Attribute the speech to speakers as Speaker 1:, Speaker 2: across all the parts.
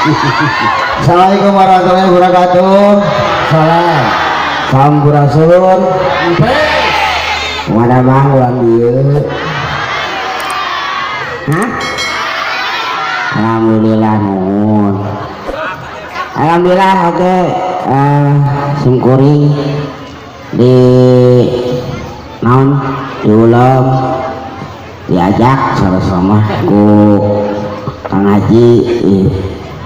Speaker 1: Assalamualaikum warahmatullahi wabarakatuh. Salam. Sampurasun. Mana bang ulang dia? Hah? Alhamdulillah nun. Alhamdulillah oke. Singkuring di naon diulam diajak sama-sama ku Kang Haji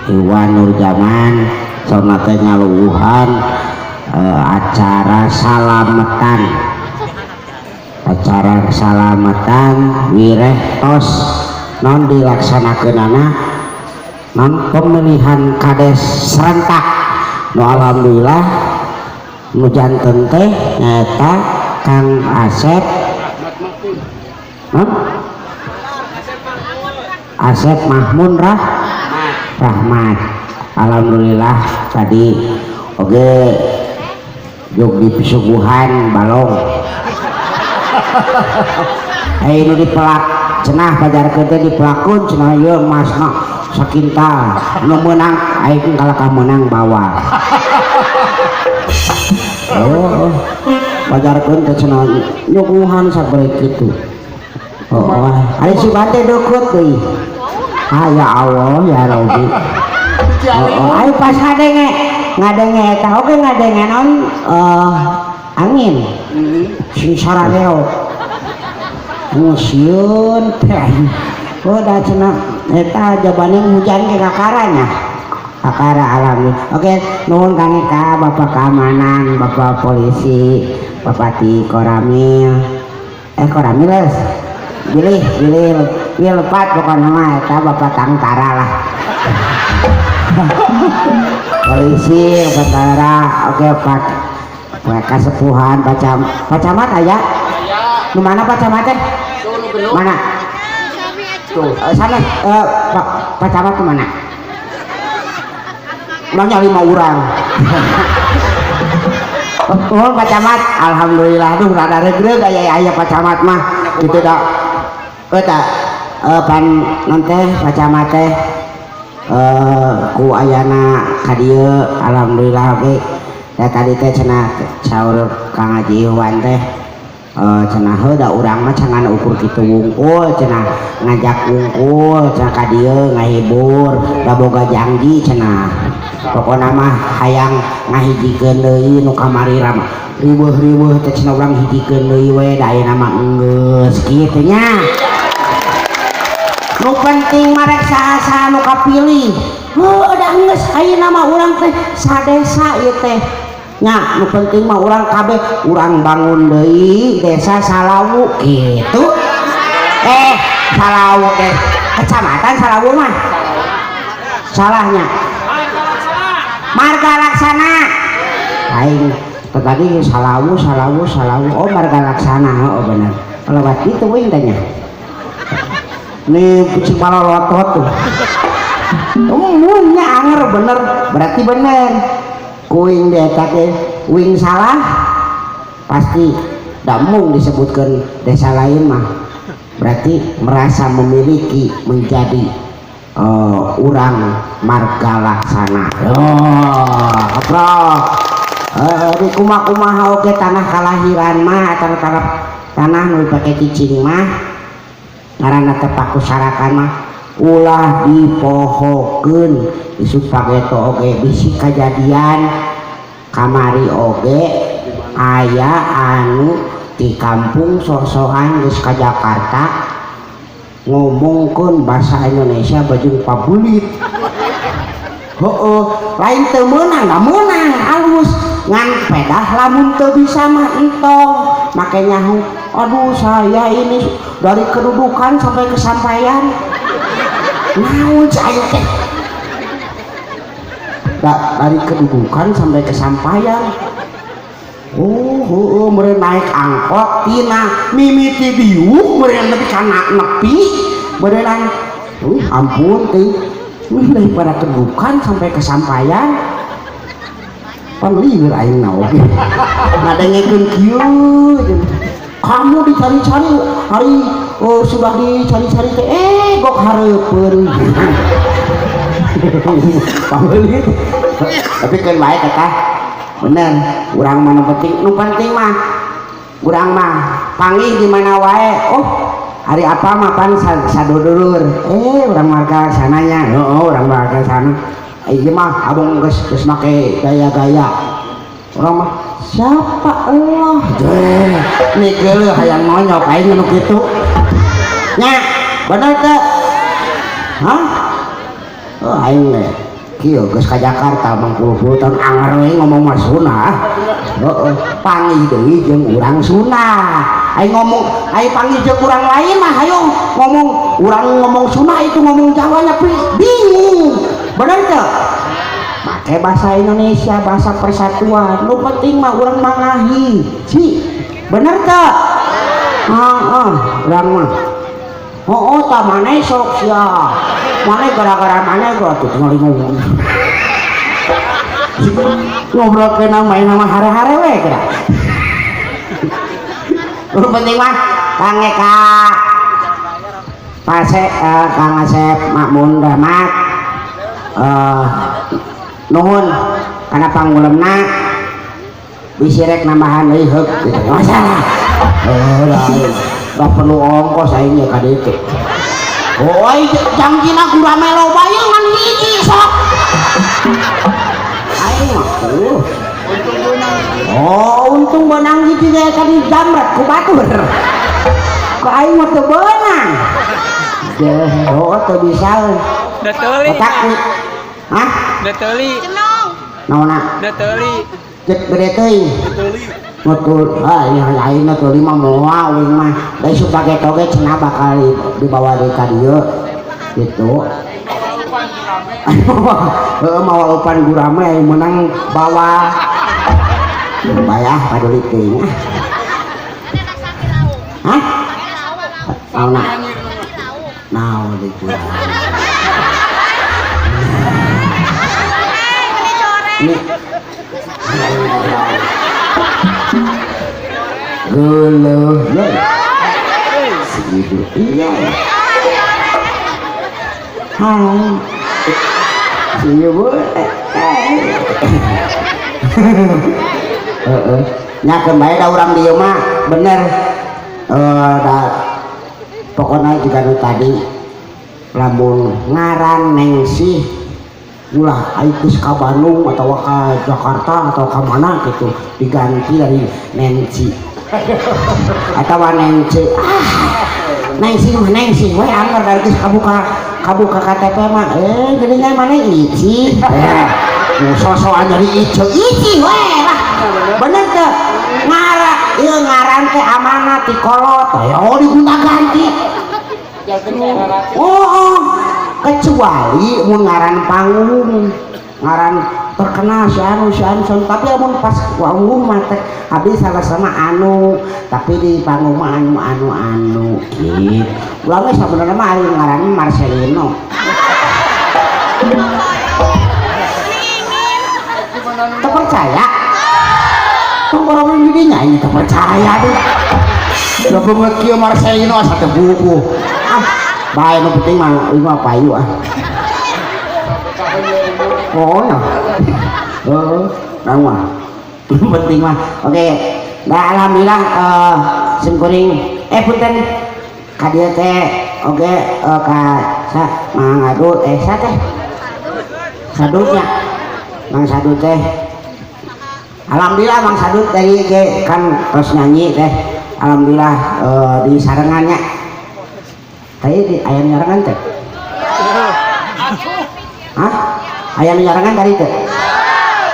Speaker 1: Iwan Nurjaman sama teh ngaluuhan acara salamatan wireh tos non dilaksanakeunana non pemilihan kades serentak. No alhamdulillah nu janten teh nyata Kang Asep Asep Mahmun Rahmat. Alhamdulillah tadi oke jog di pisuguhan balong nu dipelak cenah pajar kete dipelakun cenah ieu masna sakintal nu meunang aing kalahkah menang bawa. Oh pajarkeun teh cenah nyuguhan sabari kitu. Oh ari si bante dekut deui. Ya Allah ya Rabbi. Ayo pas ngadenge eta oge ngadenge non angin sing sarareo ngusieun teh da cenah eta jabane hujan ke kakaranya kakara alami. Oke nuhun Kang Eka, Bapak Keamanan, Bapak Polisi, Bapak Ti Koramil Koramil bilih lepat pokoknya mah eta Bapak Tangtara lah. Polisi Tangtara oke Pak Kasepuhan Pak Camat aya di mana Pak Camat teh mana tuh sana Pak Camat ke mana uangnya 5 orang. Oh Pak Camat alhamdulillah tuh rada regreg aya Pak Camat mah gitu dah eta pan nanti Pak Camat teh ku ayana ka dieu alhamdulillah oke. Da tadi teh cenah saur Kang Haji Iwan teh cenah heuda urang mah cangan ukur kitu wungkul cenah ngajak wungkul cenah ka dieu ngahibur da boga janji cenah pokona mah hayang ngahijikeun deui nu kamari rama riweuh teh cenah urang hijikeun deui we da ayeuna mah geus kitu nya. Nu penting mah rek saha nu kapilih udah geus ayeuna mah urang teh sadesa ieu teh nya nu penting mah urang kabeh urang bangun deui desa Salawu gitu. Salawu teh kecamatan Salawu mah salahnya Marga Laksana aing tadi Salawu oh Marga Laksana oh bener lewat itu wing tanya nih kucing malolotot tuh nya anger bener berarti bener kuing desa teh wing salah pasti damung disebutkan desa lain mah berarti merasa memiliki menjadi urang Marga Laksana. Di kumaha oge tanah kalahiran mah tanah nu dipake cicing mah ngaranna teh pakusarakan mah ulah dipohokeun disupageto oge bisi kajadian kamari oge aya anu di kampung sok-sokan geus ka Jakarta ngomongkeun bahasa Indonesia bajeng pabulit. Lain teu meunang da meunang alus ngan pedah lamun teu bisa mah entong make nyaho aduh saya ini dari kedudukan sampai kesampaian naon saya teh dari kedudukan sampai kesampaian. Meureun naik angkot tina mimiti diuk meureun nepi kana nepi beneran ampun teh daripada kedudukan sampai kesampaian pan lieur aing na oge ngadengekeun kieu kamu dicari-cari hari sudah dicari-cari teh gok hareupeun pameulit tapi kan baik kata bener urang mana penting nu penting mah urang mah panggih di mana wae oh hari apa mah pan sadudulur urang marga sananya urang marga sana ieu mah abang geus make gaya-gaya urang mah siapa Allah nih geuleuh hayang nonyok aing nu kitu nya bener teh hah oh aing kieu geus ka Jakarta 50 tahun anger we ngomong mah Sunda heeh panggih deui jeung urang Sunda aing ngomong aing panggih jeung urang lain mah hayo ngomong urang ngomong Sunda itu ngomong Jawa nya bingung bener teh make bahasa Indonesia bahasa persatuan nu penting mah urang mangahi si bener teh urang mah oh tak mana sok sia mana gara-gara mana gua tuh ngomong ngobrol ke main nama hare-hare we kira lu penting mah kange ka pase kang Asep Makmun Rahmat nuhun karena panggulemna bisirek nambahan deui heuk gitu masalah gak perlu ongkos aingnya ka ditu oh janggina gurame loba yang ngan hiji sok aing mah untung benang hiji teh ka dijamret ku batur ku aing mah teu beunang teu bisa
Speaker 2: da teuli
Speaker 1: hah
Speaker 2: da teuli
Speaker 3: cenong
Speaker 1: naonna
Speaker 2: da teuli
Speaker 1: cek gede teuing betul ya lain atau 5 moal mah dari suka toge cenah bakal dibawa di ka dieu gitu mau upan gurame yang menang bawa bayah paduli teuing hah naonna naon ditu ini geuleuh ya segitu iya hai si ibu nya kembali da urang dieu mah bener da pokoknya juga nu tadi lamun ngaran Neng Sih ulah itu ka Bandung atau ka Jakarta atau ke mana gitu diganti dari Nensi atau Nensi Neng sih we anger dari kabuka KTP mah jadinya mana Ici sosokan jadi Ici we lah bener teh ngaran teh amanah ti kolot ayo digunta ganti kecuali mun ngaran panggung ngaran terkenal si anu tapi amun pas panggung mah teh habis salah sama anu tapi di panggung mah anu gitu ulah mah sebenarnya mah ari ngaran Marcelino terpercaya orang ini nyanyi terpercaya deh udah banget kieu Marcelino satu buku baik yang penting mah ini apa ayu oh ya mah penting mah oke nah alhamdulillah simkuring punten kadia teh oke ka sa mangadu sa teh sadutnya mang sadut teh alhamdulillah mang sadut dari kan terus nyanyi teh alhamdulillah di sarengannya tadi di ayam nyarangan teh hah ayam nyarangan tadi teh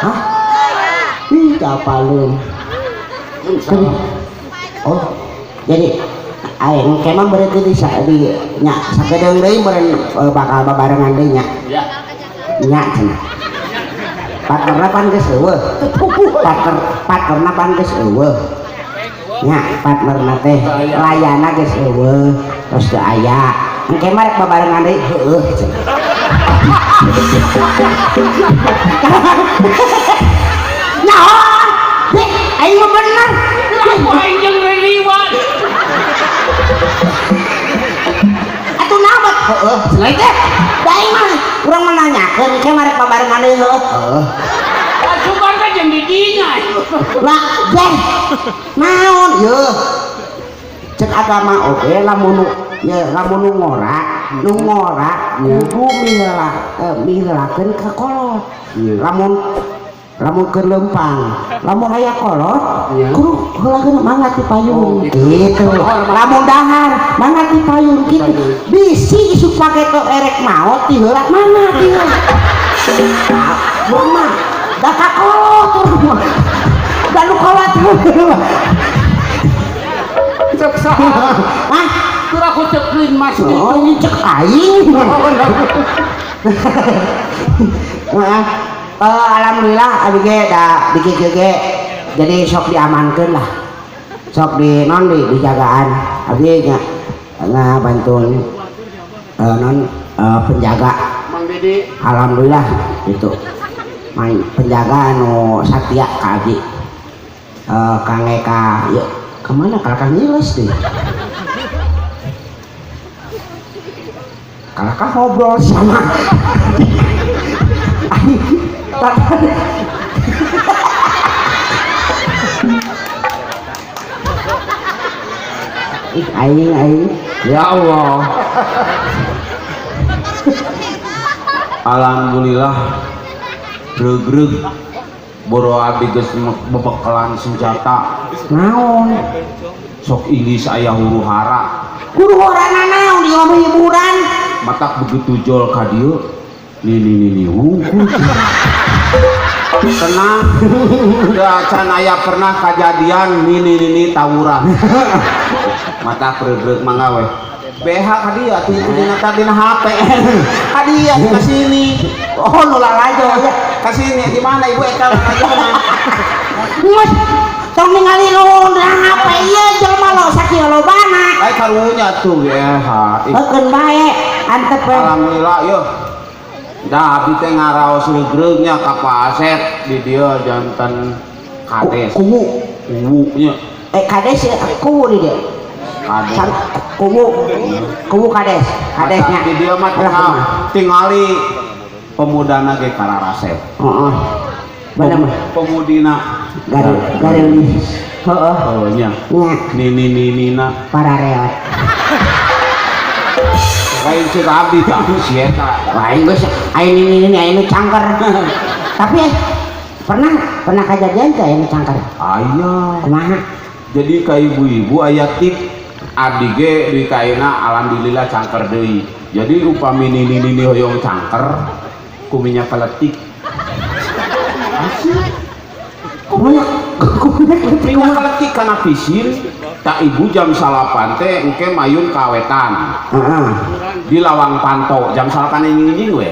Speaker 1: hah ih kapalun oh jadi ayam kemang berarti di nya sakedeung deui meureun bakal babarengan deui nya nya cenah partnerna pan geus eueuh partnerna pan geus eueuh nya partnerna teh layana geus eueuh terus teu aya engke mah rek babarengan deui heueuh naon dek aing mah bener aku aing jeung Ridwan atuh naon heueuh selain teh da aing mah urang mah nanyakeun kan ke marek babarengan deui heuh.
Speaker 3: Pasukan kan jeung didinya.
Speaker 1: Lah, Jeng. Naon yeuh. Cek agama oge lamun nu ngora kudu mihelakeun ka kolot. Lamun keur lempang, lamun aya kolot kudu heulakeun mangga ti payung gitu. Lamun dahar mangga ti payung gitu. Bisi isuk pake teu erek maot ti heula mana ti. Mama, da ka kolot turun. Da nu kolot.
Speaker 3: Cek saha?
Speaker 1: Hah?
Speaker 3: Keur aku ceklin mas.
Speaker 1: Oh, ini cek aing. Alhamdulillah abi ge da dikit ge jadi sok diamankeun lah. Sok dijagaan. Abi nya ngabantuin penjaga.
Speaker 3: Mang Didi.
Speaker 1: Alhamdulillah itu. Main penjaga anu satya ka abi. Kang Eka, yuk kemana kakak ngiles deh. Kakak ngobrol sama aing ya Allah.
Speaker 4: Alhamdulillah greg boro abi geus bebekalan senjata
Speaker 1: naon
Speaker 4: sok ilis aya huru-hara
Speaker 1: kudu horana naon di omah hiburan
Speaker 4: matak begitu jol ka dieu ni wungkul tenang da can aya pernah kejadian ni tawuran mata greg mangga we BH ka dieu atuh dina HP ka dieu ka sini
Speaker 1: oh nu lalajo ya
Speaker 4: ka sini di mana ibu eta lalajo
Speaker 1: Mas, tong ningali nu HP ieu jelema lo sakieu lobana.
Speaker 4: Ai karunya tuh ya.
Speaker 1: Heukeun bae antep we.
Speaker 4: Alhamdulillah yeuh. Da abi teh ngaraos regregnya ka Pak Asep di dieu janten kades. Kuwu nya.
Speaker 1: Kades kuwu di dieu.
Speaker 4: Kades.
Speaker 1: Kuwu kades. Kadesnya.
Speaker 4: Di dieu mah tingali pemudana ge kararasep.
Speaker 1: Heeh. Bener
Speaker 4: Pemudina
Speaker 1: garil nih. Heeh.
Speaker 4: Oh nya.
Speaker 1: Nya.
Speaker 4: Nina
Speaker 1: para reot.
Speaker 4: Lain si abi tah si eta.
Speaker 1: Lain geus aing ini cangker. Tapi pernah kejadian teh ini cangker.
Speaker 4: Aya.
Speaker 1: Kumaha?
Speaker 4: Jadi ka ibu-ibu aya tip abdi ge di kaina alhamdulillah cangker deui. Jadi upami nini hoyong cangker kuminya kaletik.
Speaker 1: Kumaha
Speaker 4: kaletik kana pisin tak ibu jam 8 teh engke mayun kawetan.
Speaker 1: Heeh.
Speaker 4: Di lawang panto jam 8 nying we.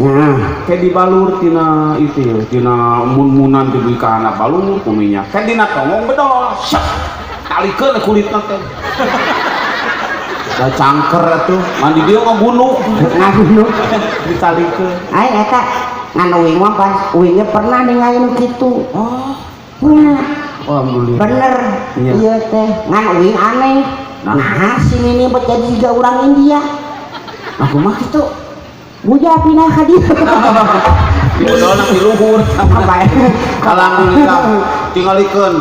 Speaker 1: Heeh.
Speaker 4: Ke dibalur tina itu tina mun-munan dibeli ka anak balur kuminya. Kan dina tongong bedol. Syek. Talikeun kulitna teh. Da cangker atuh mandi dia ngabunuh. Ditalikeun.
Speaker 1: Aing eta ngan uing mah pas uingnya pernah ningali nu kitu. Oh. Nya.
Speaker 4: Alhamdulillah.
Speaker 1: Bener.
Speaker 4: Iya.
Speaker 1: Ieu teh ngan uing aneh. Nah, sini nih buat jadi juga orang India. Aku mah kitu. Buja pindah ka dieu.
Speaker 4: Dibodolna di luhur. Alhamdulillah. Tingalikeun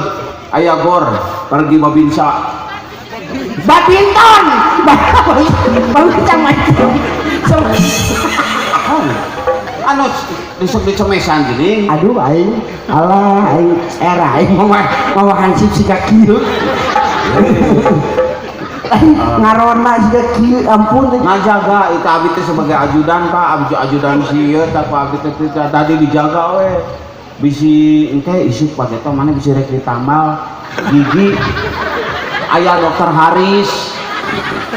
Speaker 4: aya gor pergi babinsa.
Speaker 1: Badminton. Baru kecamatan.
Speaker 4: Anu disuk dicemesan gini.
Speaker 1: Aduh aing, alah aing era aing mau hansip si kaki. Ngarona siga kieu ampun
Speaker 4: Ngajaga itu abi teh sebagai ajudan Pak, ajudan si ieu tah Pak abi teh tadi dijaga we. Bisi engke isuk Pak eta mana bisa rek ditambal gigi. Aya dokter Haris.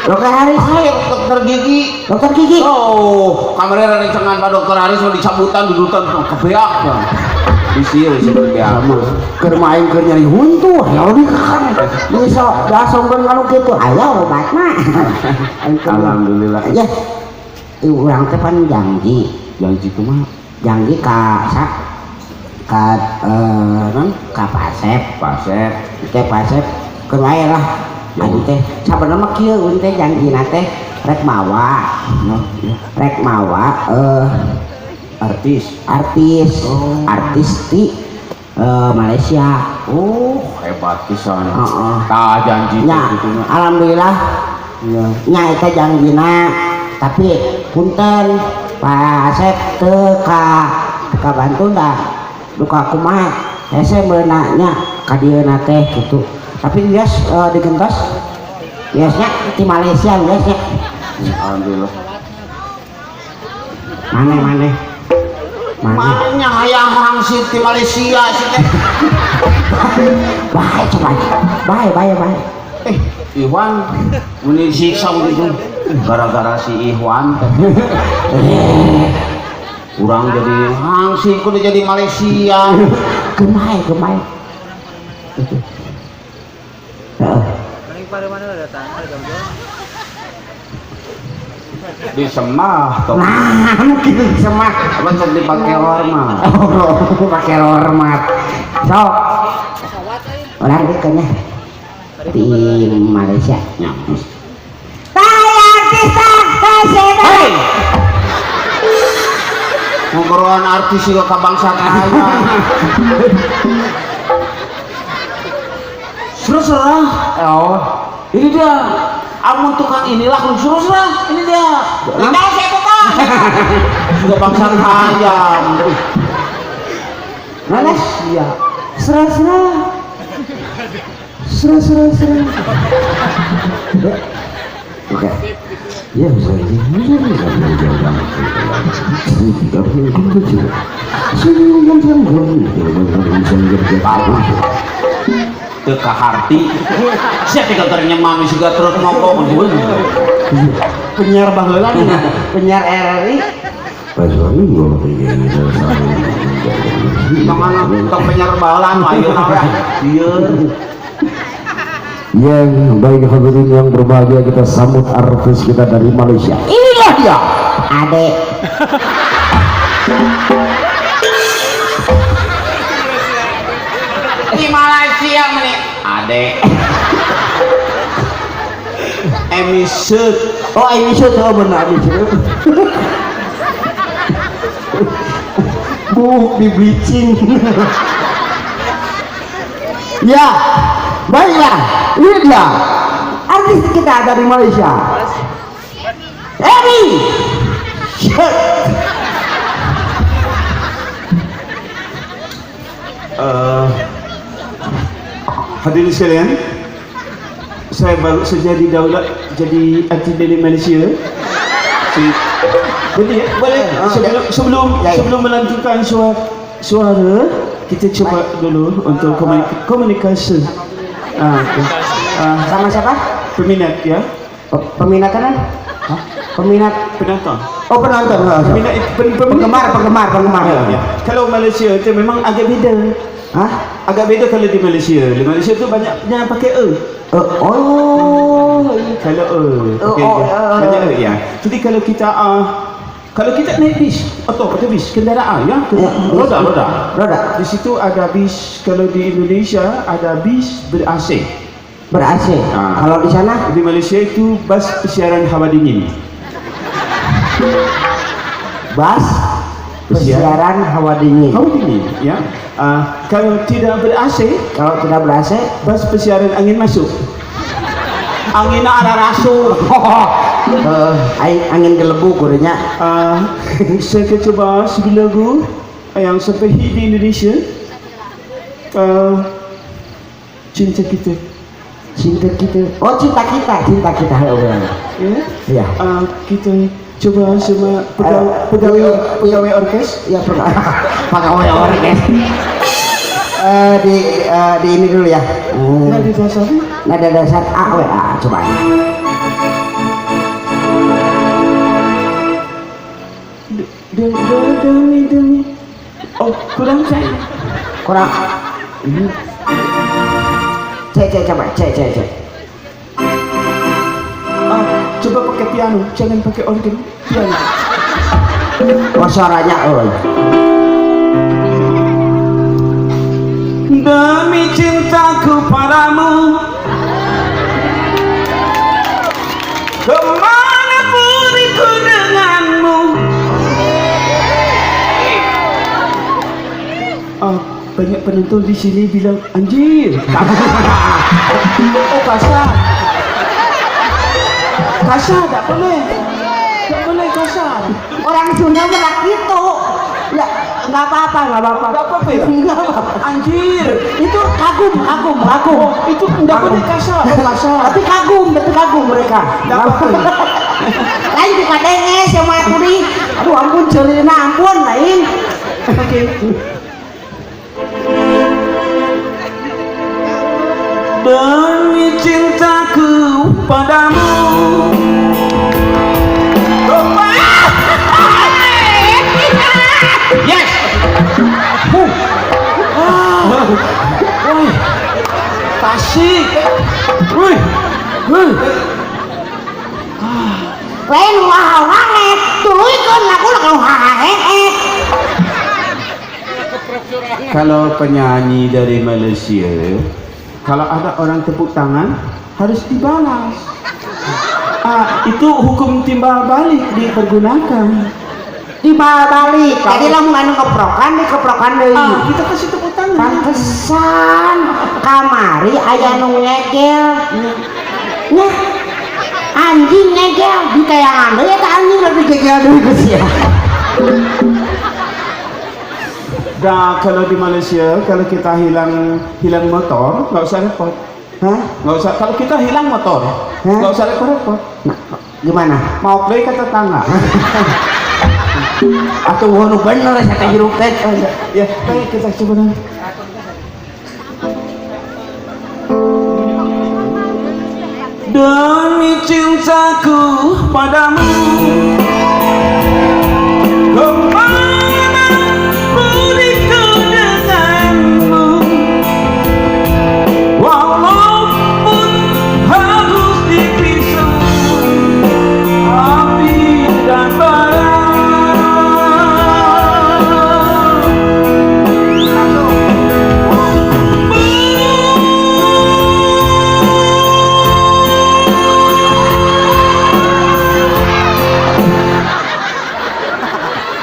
Speaker 1: Dokter Haris,
Speaker 4: Aya dokter gigi.
Speaker 1: dokter gigi.
Speaker 4: Oh, kamera rencangan Pak dokter Haris mau dicabutan dudutan kebeak. Bisi we seperti biasa.
Speaker 1: Keur main keur nyari huntu, ya lebih kan. Bisa dasongkeun anu kitu, aya obat mah.
Speaker 4: Alhamdulillah.
Speaker 1: Ya. Urang teh pan janji
Speaker 4: kumaha?
Speaker 1: janji ka Pasep. Teh Pasep keur wae lah. Adi teh sabenerna mah kieu teh janjina teh rek mawa
Speaker 4: artis.
Speaker 1: Oh. Artis di Malaysia.
Speaker 4: Oh, hebat pisan.
Speaker 1: Heeh.
Speaker 4: Tah janji
Speaker 1: Nya,
Speaker 4: gitu mah.
Speaker 1: alhamdulillah
Speaker 4: Iya.
Speaker 1: nya eta janggina, tapi punten Pak Asep teu ka bantu dah duka kumaha hese meunanya ka dieuna teh gitu. Tapi bias digentos biasanya di Malaysia biasanya
Speaker 4: Alhamdulillah.
Speaker 1: mana
Speaker 3: Mananya hayang hangsit di Malaysia sih teh.
Speaker 1: baik coba baik
Speaker 4: Iwan meni siksa gitu gara-gara si Iwan kurang jadi
Speaker 3: Hangsit kudu jadi Malaysia.
Speaker 1: gemai
Speaker 2: Paling pada mana datang? Ada jauh.
Speaker 4: di semah toh.
Speaker 1: nah mungkin semak
Speaker 4: Apa cek dipakai hormat.
Speaker 1: oh pakai hormat sok orang kayaknya di Malaysia
Speaker 4: Nyambus.
Speaker 1: Hei!
Speaker 3: Ngobrol artis juga ke bangsa kaya. Serah-serah.
Speaker 1: Oh,
Speaker 3: Ini dia. Amun tukang inilah serah-serah. Ini dia. Tinggal saya tukang. Sudah bangsa kaya.
Speaker 1: mana?
Speaker 3: Iya.
Speaker 1: Serah. Oke. Ya,
Speaker 4: Teu kaharti. Sia teh kantornya mami siga terus ngomong
Speaker 1: penyiar baheula penyiar RRI.
Speaker 3: Mana tong penyiar balan ayeuna we.
Speaker 4: Iya.
Speaker 5: Yang baik hadirin yang berbahagia, kita sambut artis kita dari Malaysia.
Speaker 1: Inilah dia, Adek.
Speaker 3: Di Malaysia meneh.
Speaker 4: Adek. Emisut.
Speaker 1: Oh, ini sudah benar ini. Bu, di bleaching. Ya, baiklah. Ini dia artis kita dari Malaysia. Emi.
Speaker 4: Hadirin sekalian, saya baru saja didaulat jadi artis dari Malaysia. Boleh ya? Boleh. Sebelum melanjutkan suara, kita coba dulu untuk komunikasi. Okay.
Speaker 1: Sama siapa?
Speaker 4: Peminat ya?
Speaker 1: Peminat kan?
Speaker 4: Hah?
Speaker 1: Peminat.
Speaker 4: Penonton.
Speaker 1: Oh, penonton.
Speaker 4: Peminat,
Speaker 1: Penggemar.
Speaker 4: Ya. Kalau Malaysia itu memang agak beda.
Speaker 1: Hah?
Speaker 4: Agak beda kalau di Malaysia. Di Malaysia tu banyaknya pakai
Speaker 1: Oh.
Speaker 4: Kalau pakai
Speaker 1: Oh,
Speaker 4: banyak ya. Jadi kalau kita naik bis atau bis kendaraan ya, roda. Di situ ada bis, kalau di Indonesia ada bis ber-AC.
Speaker 1: Ber-AC. Kalau di sana
Speaker 4: Di Malaysia itu bus pesiaran hawa dingin.
Speaker 1: bus pesiaran hawa dingin.
Speaker 4: Hawa dingin ya. Kalau tidak ber-AC,
Speaker 1: Kalau tidak ber-AC,
Speaker 4: bus pesiaran angin masuk. Anginnya ada rasuk.
Speaker 1: angin gelebu kurenya.
Speaker 4: Saya akan coba sebuah lagu yang sampai hit di Indonesia. Cinta kita.
Speaker 1: Cinta kita. Oh, cinta kita. Oh,
Speaker 4: Ya.
Speaker 1: iya.
Speaker 4: Kita coba sama pegawai orkes.
Speaker 1: Ya, pegawai orkes. Di ini dulu ya.
Speaker 4: Nadi dasar.
Speaker 1: Nada dasar A, coba.
Speaker 4: Demi. Oh, kurang saya.
Speaker 1: Kurang. Coba.
Speaker 4: Coba pakai piano, jangan pakai organ. Piano.
Speaker 1: Oh, suaranya,
Speaker 4: Demi cintaku padamu, kemanapun ku denganmu, penonton di sini bilang anjir. Oh kasar. Kasar tak boleh. Tak boleh kasar.
Speaker 1: Orang Sunda berak gitu. Ya, nggak apa-apa, nggak apa-apa.
Speaker 4: Enggak apa-apa ya?
Speaker 1: Nggak apa-apa.
Speaker 4: Anjir.
Speaker 1: Itu kagum.
Speaker 4: Itu enggak boleh kasar.
Speaker 1: Tapi kagum mereka.
Speaker 4: Nggak apa-apa.
Speaker 1: Lain bukan denges sama aku nih. Aduh ampun, celina ampun, lain.
Speaker 4: Oke. Demi cintaku padamu. Yes. Woi. Tasik. Woi.
Speaker 1: Lain wahang tuluikeun aku lah hahehe.
Speaker 4: Kalau penyanyi dari Malaysia, kalau ada orang tepuk tangan harus dibalas. Itu hukum timbal balik dipergunakan.
Speaker 1: Timbal balik. Jadi lamun anu keprokan deui.
Speaker 4: Kita kasih tepuk tangan.
Speaker 1: Pantesan kamari aya nu ngegel. Nah, anjing ngegel di kayangan deui eta anjing lebih gegel deui geus ya.
Speaker 4: Nah, kalau di Malaysia, kalau kita hilang motor, nggak usah repot.
Speaker 1: Hah?
Speaker 4: Nggak usah. Kalau kita hilang motor, nggak usah repot.
Speaker 1: Nah, gimana?
Speaker 4: Mau play ke tetangga.
Speaker 1: Atuh nu bener saya teh hirup teh.
Speaker 4: Ya, baik kita coba nanti. Demi cintaku padamu, kemana beriku denganmu, walaupun harus dipisah api dan bara.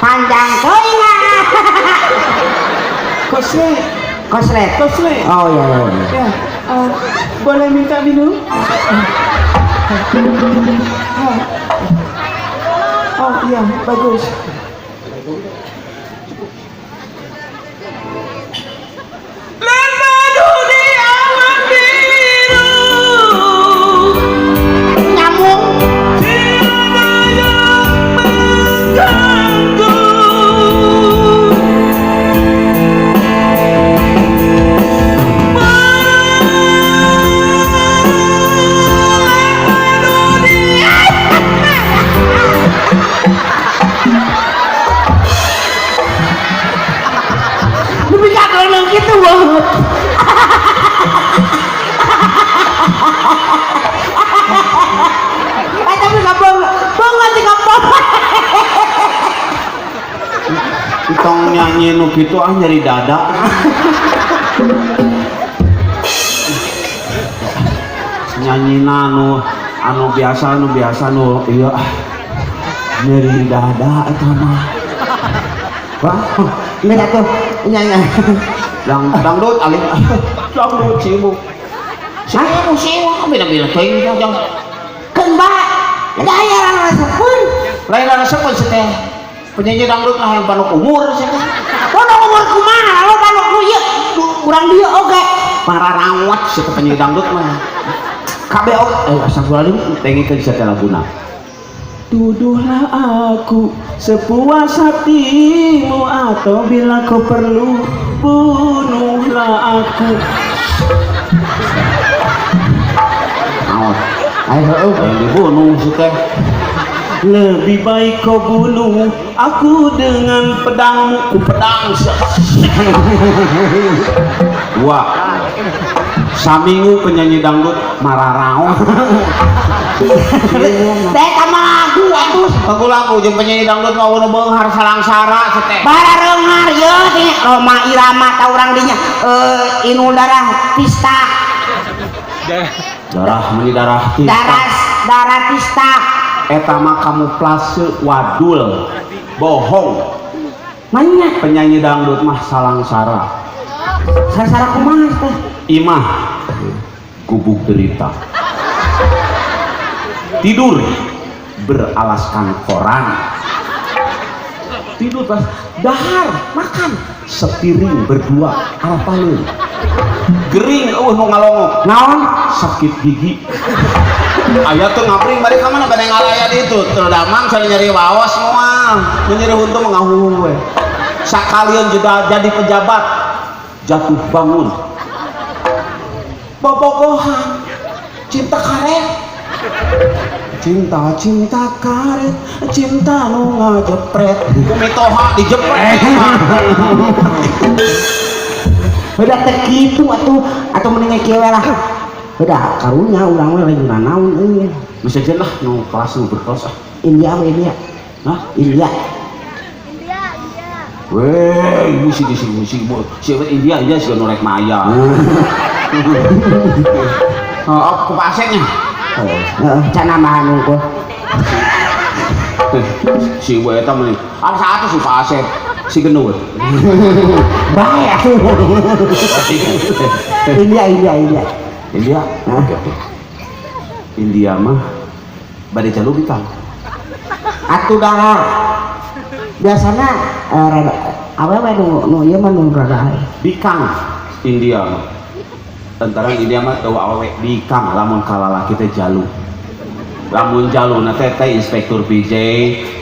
Speaker 1: Panjang teuing mah. Koslet. Oh iya.
Speaker 4: Ya, boleh minta minum? Oh iya, bagus.
Speaker 1: Nyamuk. Lebih kagak gitu banget. Tapi nggak banget nggak apa-apa.
Speaker 4: Tong nyanyi nu gitu nyeri dada. Nyanyi anu biasa iya nyeri dada eta mah.
Speaker 1: Wah, ini satu nyanyi.
Speaker 4: Dangdut alih. Dangdut sibuk. Sibuk bina-bina teuing jang.
Speaker 1: Kembali. Daya rasakeun.
Speaker 4: Lain rasakeun teh. Penyanyi dangdut lah yang panuk umur sih.
Speaker 1: Ono umur kumaha lo panuk lu ieu. Urang dieu oge.
Speaker 4: Para rawat sih penyanyi dangdut mah. Kabeh oge astagfirullahaladzim tengikeun satea laguna. Tuduhlah aku sepuas hatimu, atau bila kau perlu bunuhlah aku. Ayo yang dibunuh sih teh. Lebih baik kau bunuh aku dengan pedangmu. Ku pedang wah saminggu penyanyi dangdut mararao.
Speaker 1: Teh sama lagu atuh.
Speaker 4: Lagu jeung penyanyi dangdut mau beunghar salangsara teh.
Speaker 1: Barareunghar ieu teh Roma Irama ta urang dinya Inul Daratista. Darah Tista.
Speaker 4: Eta mah kamuflase wadul bohong.
Speaker 1: Manya
Speaker 4: Penyanyi dangdut mah salangsara.
Speaker 1: Sasara kumaha teh?
Speaker 4: Imah gubuk derita. Tidur beralaskan koran. Tidur pas dahar makan sepiring berdua arapaleun. Gering eueuh nu ngalongok.
Speaker 1: Naon?
Speaker 4: Sakit gigi. Aya tuh ngapring bari ka mana bade ngalaya di itu. Teu damang sari nyeri waos moal. Nyeri huntu ngahuhung we. Sakalian juga jadi pejabat jatuh bangun. Bobogohan cinta karet. Cinta karet, cinta nu ngajepret. Kumitoha dijepret.
Speaker 1: Beda teh kitu atuh mending kieu lah. Beda karunya urang we lain naon euy.
Speaker 4: Bisa aja lah nu kelas nu berkelas.
Speaker 1: India we India.
Speaker 4: Hah?
Speaker 1: India.
Speaker 4: Weh, ibu si India sih norek Maya. Oh, kepasetnya.
Speaker 1: Heeh, can nambahan unggul.
Speaker 4: Si eta mah ada satu si Pak Asep, si Genut.
Speaker 1: Bae atuh. India.
Speaker 4: India. Oke. India mah bade jalu bikang.
Speaker 1: Atuh dah. Biasana rada awewe nu ieu mah nu rada
Speaker 4: Bikang India mah. Tentara India mah tahu awewe bikang lamun kalalaki teh jalu. Lamun jalu na teh Inspektur PJ,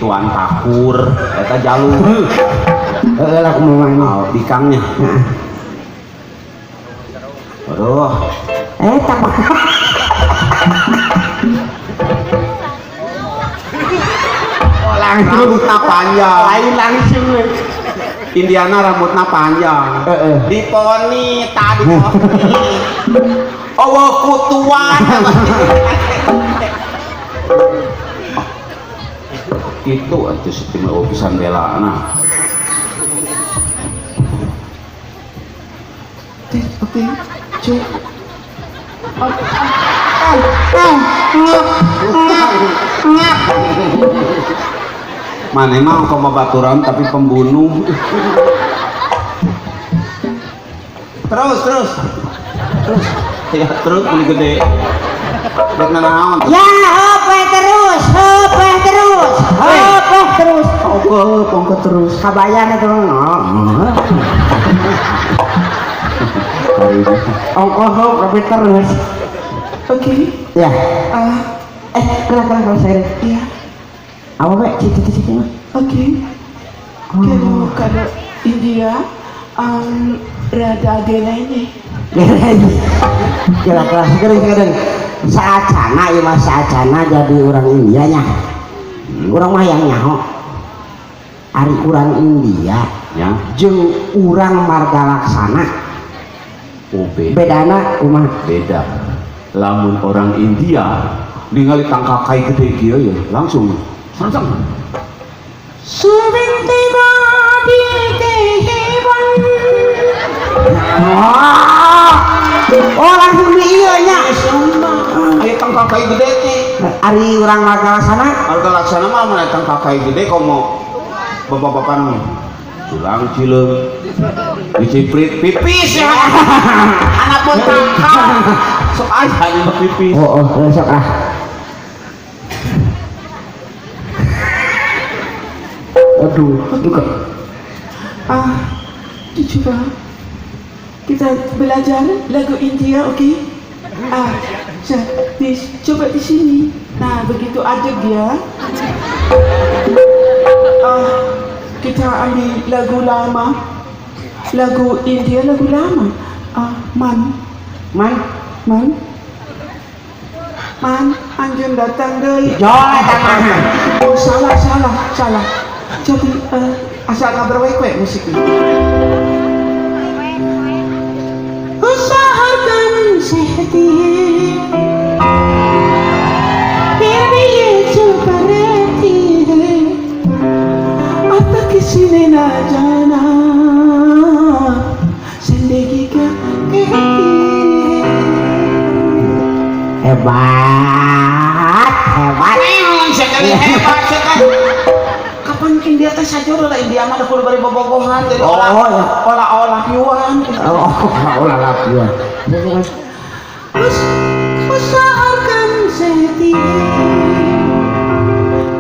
Speaker 4: Tuan Takur, eta jalu.
Speaker 1: heeh lah kumaha.
Speaker 4: Oh, bikangnya. Aduh,
Speaker 1: Tak
Speaker 4: rambutna panjang.
Speaker 1: lain langsung we.
Speaker 4: Indiana rambutna panjang. Diponi tadi poni. Oh, kutuan. Itu aja setiap pisan bela nah.
Speaker 3: Oke, cek.
Speaker 4: Mana emang pembaturan tapi pembunuh. Terus. Ya terus beli gede. Buat nanaon.
Speaker 1: Ya, hopeh terus. Pongko terus. Kabayang itu. Ongkoh tapi terus.
Speaker 3: Oke.
Speaker 1: Ya.
Speaker 3: Kenapa
Speaker 1: saya.
Speaker 3: Iya.
Speaker 1: Apa Pak? Cita-cita.
Speaker 3: Oke. Kalau India rada ini.
Speaker 1: Kira-kira sering saacana ieu mah saacana jadi orang Indianya. Urang mah yang nyaho. Ari urang India
Speaker 4: Ya.
Speaker 1: jeung urang marga laksana. Bedana kumaha?
Speaker 4: Beda. Lamun orang India ningali tangkakai gede kieu ya langsung sangsang.
Speaker 1: Subintiba di kehidupan. Oh langsung di ieu nya.
Speaker 4: Aya tangkakai gede teh.
Speaker 1: Ari urang marga laksana.
Speaker 4: Harga laksana mah mana tangkakai gede komo bapak-bapak tulang cileung diciprit pipis ya. Anak pun tangkal. Sok aja ini pipis.
Speaker 1: Sok ah. Aduh, juga.
Speaker 3: Coba kita belajar lagu India, oke? Coba di sini. Nah, begitu aja dia. Kita ambil lagu lama, lagu India, lagu lama. Man, anjing datang deh. Oh, salah. Jadi asal nggak berwek-wek musiknya. Usahakan sehati, biar dia coba reti. Apa kesini na jana, sendiri ke
Speaker 1: Hebat.
Speaker 4: Sekali hebat sekali.
Speaker 3: kapan India teh sajur lah India mah kudu bari bobogohan jadi
Speaker 1: Oh, ya.
Speaker 3: olah piuan.
Speaker 1: Oh lah ya.
Speaker 3: Usahakan setia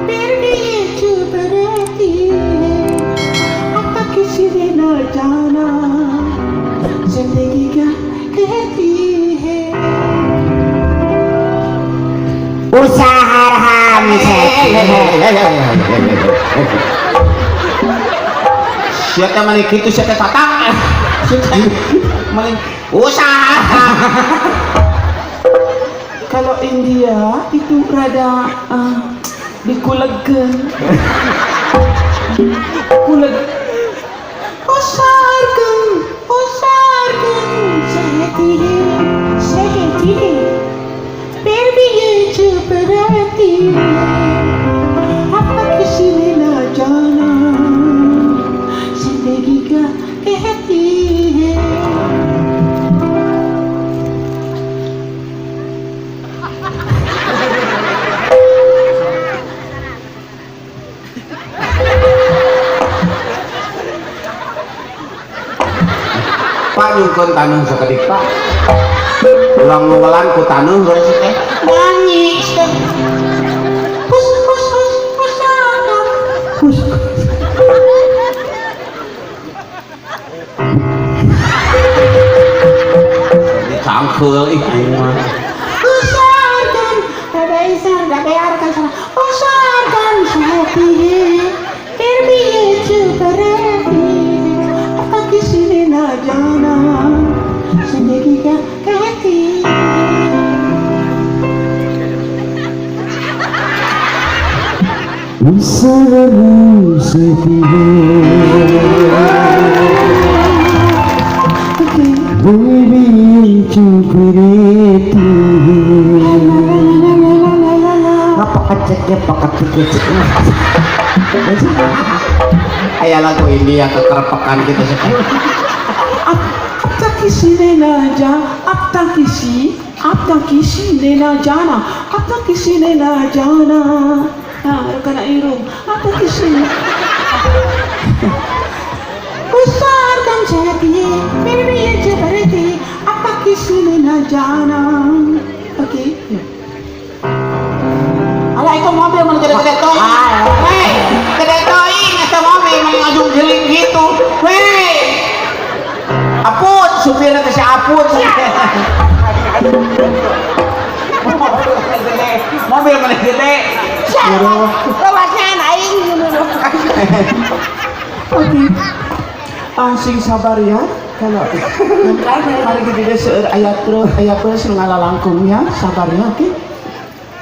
Speaker 3: फिर भी ये चुप रहती है अब तक किसी ने न जाना जिंदगी क्या कहती है
Speaker 1: Usaharham
Speaker 3: siapa mani gitu siapa patah mani usaha kalau India itu rada dikulegkan kuleg usarkan sehati फिर भी ये चुप रहती है अब तक किसी ने न जाना जिंदगी क्या कहती है
Speaker 4: Pak nyungkeun tanuh sakedik Pak. Urang nguwelan ku tanuh geus teh.
Speaker 3: nyanyi pus
Speaker 4: Cangkeul ih aing mah.
Speaker 3: usarkan sehati फिर भी ये चुप रहती है अब तक किसी ने न जाना जिंदगी क्या कहती है
Speaker 5: Usaharham setia Baby चुप रहती
Speaker 1: apa keceknya pakai kecek
Speaker 4: Aya lagu India kekerpekan gitu sih.
Speaker 3: अब तक किसी ने न जाना अब तक किसी ने न जाना अब तक किसी ने न जाना kena irung अब तक किसी ने usarkan sehati फिर भी ये चुप रहती अब तक किसी ने न जाना oke Alah itu mobil mana gede-gede toing. Hei, gede toing itu mobil mana ngajung geling gitu. Hei. Aput supirnya teh si Aput. Mobil mana gede. Lewatnya aing dulu. Oke. Sing sabar ya. Kalau mari kita seueur ayat terus ngalalangkung ya, sabar ya, oke?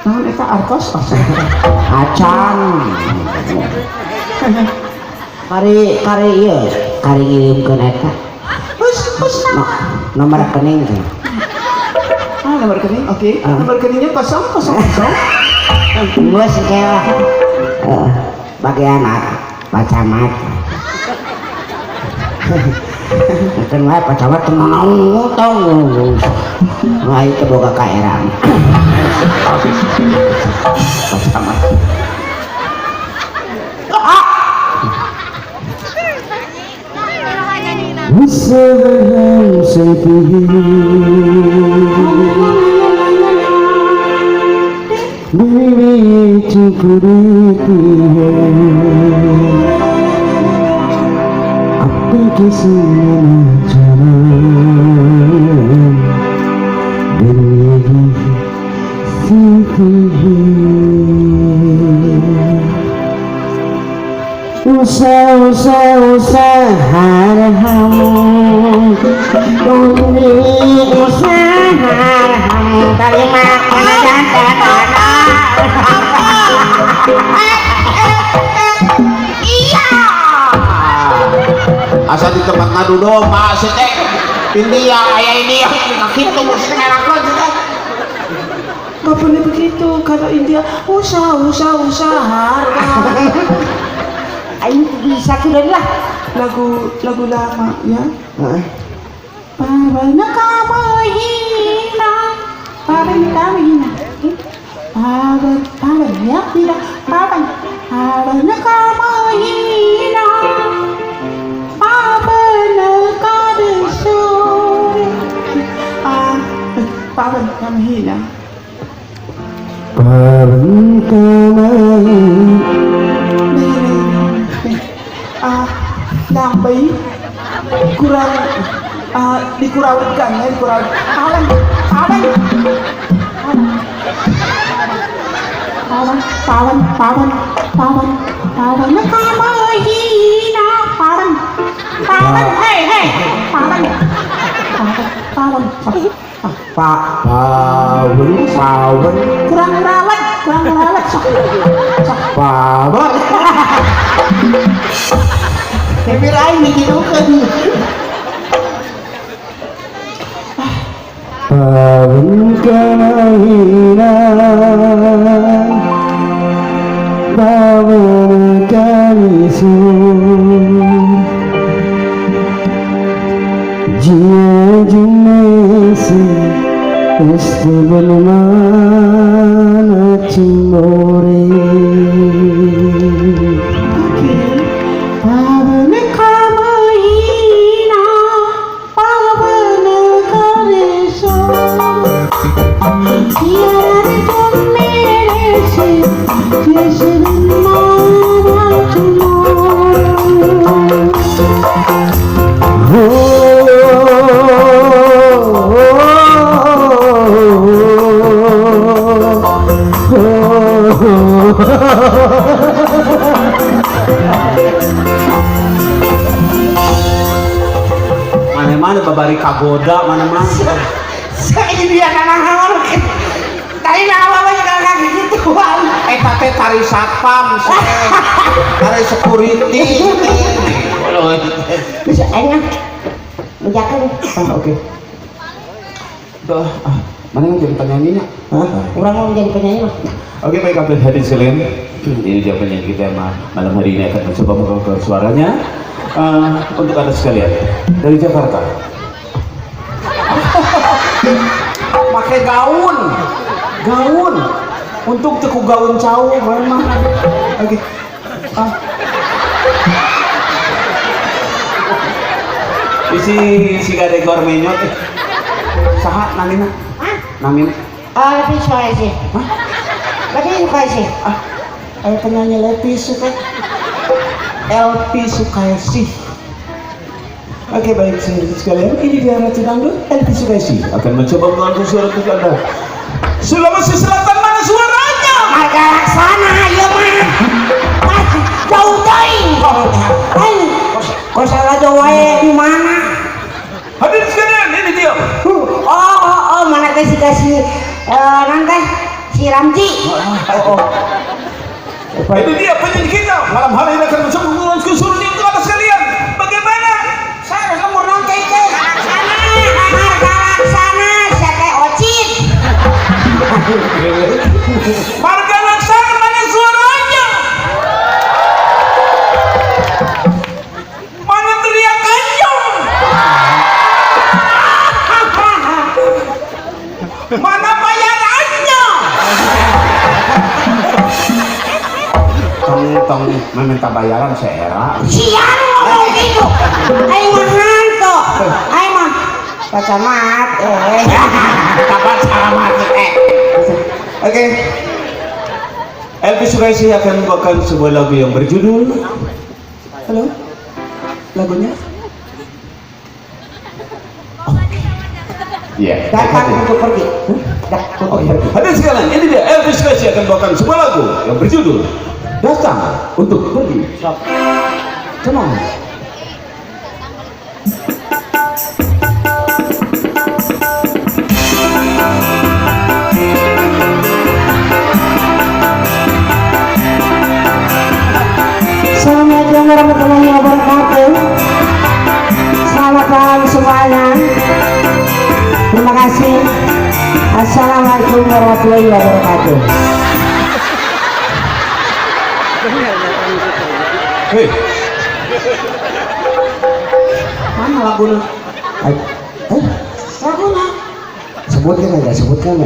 Speaker 3: Naon eta artos
Speaker 1: acan kari iya kari ngirimkeun eta nomor rekening teh
Speaker 3: nomor rekening oke nomor rekeningnya 000
Speaker 1: geus kela bagian pacamat kan wae pacamat teu ngutang wah itu boga kaerang pacamat
Speaker 5: Usaharham setia Baby चुप रहती है अब तक किसी ने न जाना जिंदगी सीखी है
Speaker 1: usaharham usaharham terima
Speaker 3: iya
Speaker 4: Asa di tempat ngadu domba sih teh.
Speaker 3: India ayah ini gitu mesti ngelakuin juga gak boleh begitu kalau India usaha
Speaker 1: aing bisa kudu lah
Speaker 3: lagu lama ya Para nakamahina Para nakamahina Para nakamahina
Speaker 5: bareng kamai
Speaker 3: Nang bayi kurang dikurawitkan ya dikurawit pawan nakamaihina pawan hei pawan
Speaker 5: pawen
Speaker 3: kurang rawat
Speaker 5: pawen
Speaker 1: Kebirain dihidupan.
Speaker 5: pawen kainan pawen kaisun jia junesi estelmana cimore
Speaker 3: pawan kamahina pawan kareso tiada komeresi jesenmana
Speaker 4: Mana-mana babari kagoda mana-mana.
Speaker 1: Saya dia karena hal tadi nama kakak gituan.
Speaker 4: Teh tari satpam, tari security.
Speaker 1: Bisa enak menjaga.
Speaker 4: Oke. Dah, mana yang jadi penyanyinya?
Speaker 1: Orang mau menjadi penyanyi mah.
Speaker 4: Oke, baik Abdul Hadi Selim. Ini dia penyanyi kita malam hari ini akan mencoba membawa suaranya untuk Anda sekalian dari Jakarta. Pakai gaun untuk teku gaun cau memang. Oke. Si gade gormenyot. Saha namina? Namina?
Speaker 1: Lebih suka sih. Lebih suka sih. Ada penyanyi lebih suka.
Speaker 4: LP Sukaisi. Oke, baik sekalian, ini dia Ratu Dangdut LP Sukaisi akan mencoba mengangkat suara untuk Anda. Sulawesi Selatan mana suaranya?
Speaker 1: Agak laksana ya mah. Jauh kok salah Jawa di mana?
Speaker 4: Hadirin sekalian, ini dia.
Speaker 1: Oh, mana teh si nanti si Ramji.
Speaker 4: Itu dia penyanyi kita. Malam hari ini akan mencoba mengangkat suaranya untuk Anda sekalian. Bagaimana?
Speaker 1: Saya harus nomor nanti itu. Harga laksana siapa ocit.
Speaker 4: Marga Laksana mana suaranya? Mana teriakannya? Mana bayarannya? Tong meminta bayaran seera.
Speaker 1: Sian ngomong gitu. Aing mah hantu. Aing mah kacamat.
Speaker 4: Kapan selamat? Oke. LP Sukaisi akan membawakan sebuah lagu yang berjudul. Halo, lagunya? Iya.
Speaker 1: Datang untuk pergi.
Speaker 4: Oh iya. Hadirin sekalian, ini dia LP Sukaisi akan membawakan sebuah lagu yang berjudul Datang untuk Pergi. Come on.
Speaker 1: Assalamualaikum warahmatullahi wabarakatuh. Selamat malam semuanya. Terima kasih. Assalamualaikum warahmatullahi wabarakatuh.
Speaker 4: Hei,
Speaker 1: Mana lagunya? Lagunya? Sebutkan aja, sebutkan.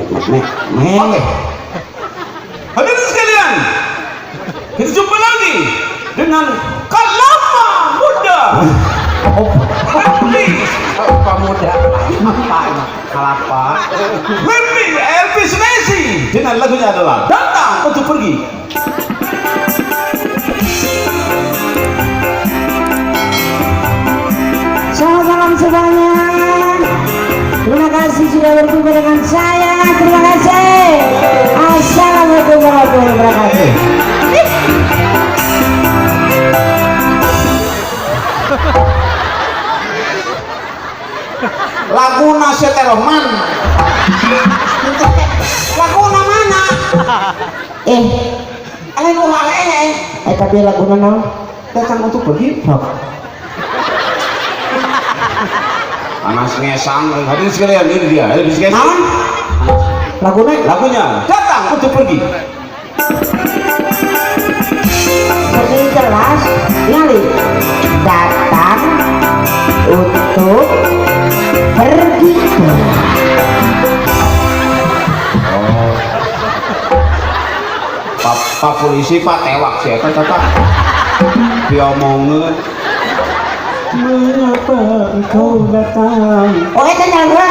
Speaker 4: hadirin sekalian, kita jumpa lagi dengan Kalama Muda. Please, pemuda apa kalapa lebih Elvis Messi dengan lagunya adalah Datang Untuk Pergi.
Speaker 1: Selamat malam semuanya. Terima kasih sudah berjumpa dengan saya. Terima kasih. Assalamualaikum warahmatullahi wabarakatuh.
Speaker 4: Laguna Seteroman. Laguna mana?
Speaker 1: Tapi lagu naon?
Speaker 4: Datang Untuk Pergi. Panas ngesang, hadirin sekalian, ini dia Elvis Messi.
Speaker 1: Naon?
Speaker 4: Lagunya Datang Untuk Pergi.
Speaker 1: Seperti jelas, nyali. Datang untuk pergi.
Speaker 4: Pak polisi Pak tewak sih, kata diomongin. Mengapa engkau datang?
Speaker 1: Oh, itu nyala.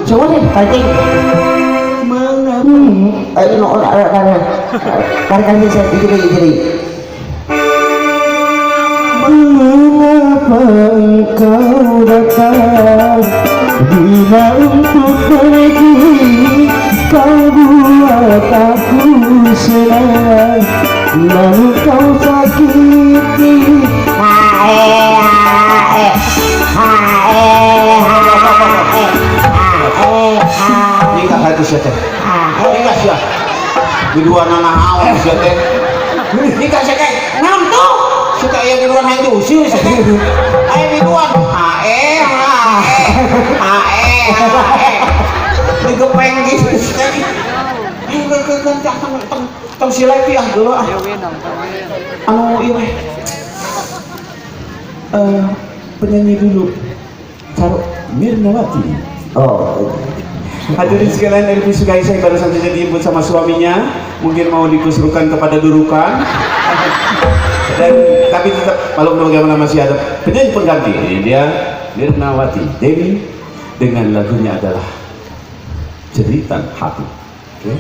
Speaker 1: Coba deh, pancing. Ayo, no, tarik saya jadi.
Speaker 5: Mengapa engkau datang bila untuk pergi, kau buat aku senang, lalu kau sakiti.
Speaker 4: Nikah hati saya teh. Nikah sih. Biduan anak awal sih teh. Nikah saya teh. Naon tuh? Suka yang biduan hantu sih saya teh. Ayo biduan. Digepeng gitu teh. Tong silai piah dulu ah. Anu ieu weh. Penyanyi dulu. Taruh Mirnawati.
Speaker 1: Oh,
Speaker 4: Hadirin sekalian, Elvis Sukaisah baru saja dijemput sama suaminya, mungkin mau dikusrukan kepada durukan. Dan tapi tetap maklum bagaimana masih ada penyanyi pengganti. Ini dia Mirnawati Dewi dengan lagunya adalah Jeritan Hati. Oke.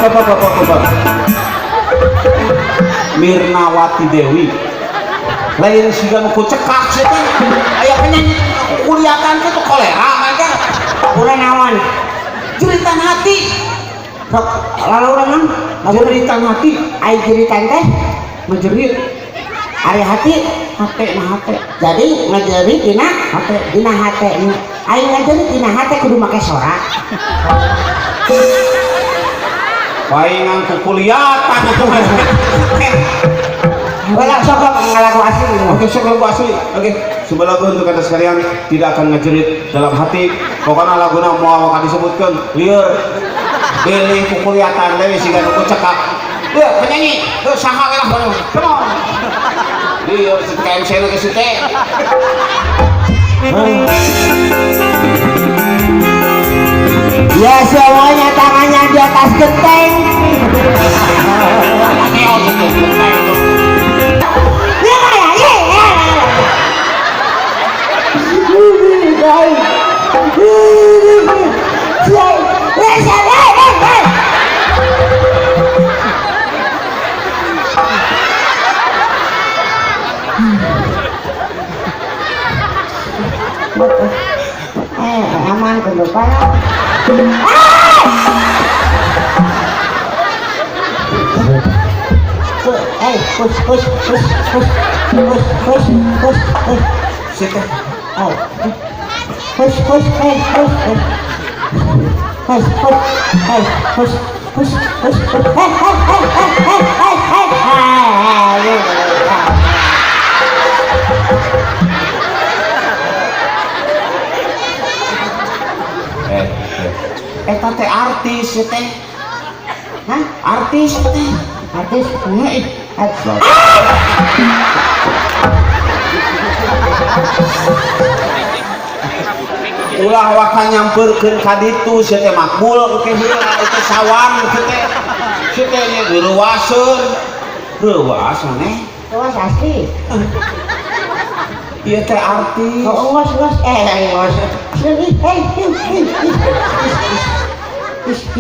Speaker 4: Apa. Mirnawati Dewi lain sigan ku cekak sih aya penyanyi kuliahkan itu kolera aja
Speaker 1: ulah naon?
Speaker 4: Jeritan Hati.
Speaker 1: Lalu orang
Speaker 4: Jeritan Hati.
Speaker 1: ai jeritan teh
Speaker 4: Menjerit
Speaker 1: ari hati.
Speaker 4: hate.
Speaker 1: Jadi ngajerit dina hate. Ai ngajerit dina hate kudu make sorak.
Speaker 4: Paingan ku kuliahkan itu.
Speaker 1: Wala sok ngalagu asli.
Speaker 4: Oke, sok lagu asli. Oke, sebuah lagu untuk kata sekalian tidak akan ngejerit dalam hati. Pokoknya laguna mau disebutkan lieur. Pilih kukuliatan deui siga nu cekak. Yuk penyanyi, yuk saha we lah bareng. Come on. Lieur si KMC nu geus teh.
Speaker 1: Ya semuanya tangannya di atas genteng. Aman ke depan. Push.
Speaker 4: Eta teh artis teh.
Speaker 1: Hah?
Speaker 4: Artis teh.
Speaker 1: Artis? Ih,
Speaker 4: Ulah waka nyamperkeun ka ditu sia teh makmul engke heula itu sawan kieu teh nya reuwaseun. Reuwas maneh.
Speaker 1: Awas asli.
Speaker 4: Ieu teh artis.
Speaker 1: Oh, ngos. Sini, hei.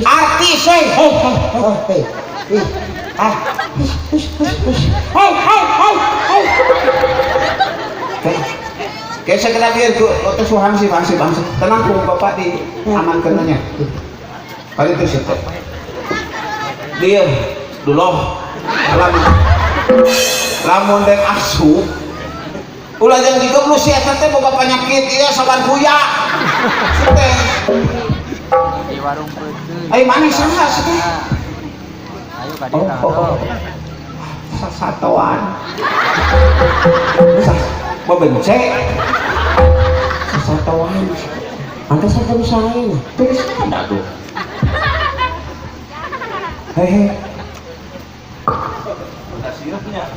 Speaker 4: Artis euy.
Speaker 1: Hei. Ah, hei.
Speaker 4: Kayak segera biar ku otos hansip. Tenang ku bapak di amankan nya. Kali itu situ. Dia dulu lamun dan asup ulah jeung digoblu si eta teh boga penyakit ieu saban kuya. Teh.
Speaker 2: Di warung peuteun.
Speaker 4: Ai mana saha teh?
Speaker 2: Ayo ka dieu tanggal.
Speaker 4: Sasatoan. Mau benceng. Sasatoan.
Speaker 1: Angka saya bisa lain.
Speaker 4: Terus ada tuh. Hehe. Udah siapnya.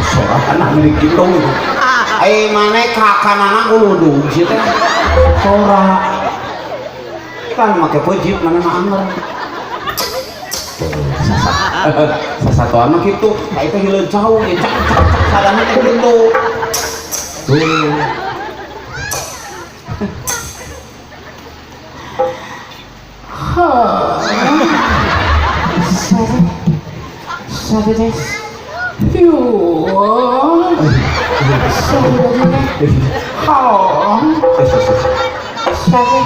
Speaker 4: Sorak anak milik gitu. Mana kakanana uludung sih teh. Sorak. Kan make pejit mana anger. Sasatoan mah kitu, ka itu hileun jauh, ya cak sadana teh kitu.
Speaker 1: Sabi deh. Sabi.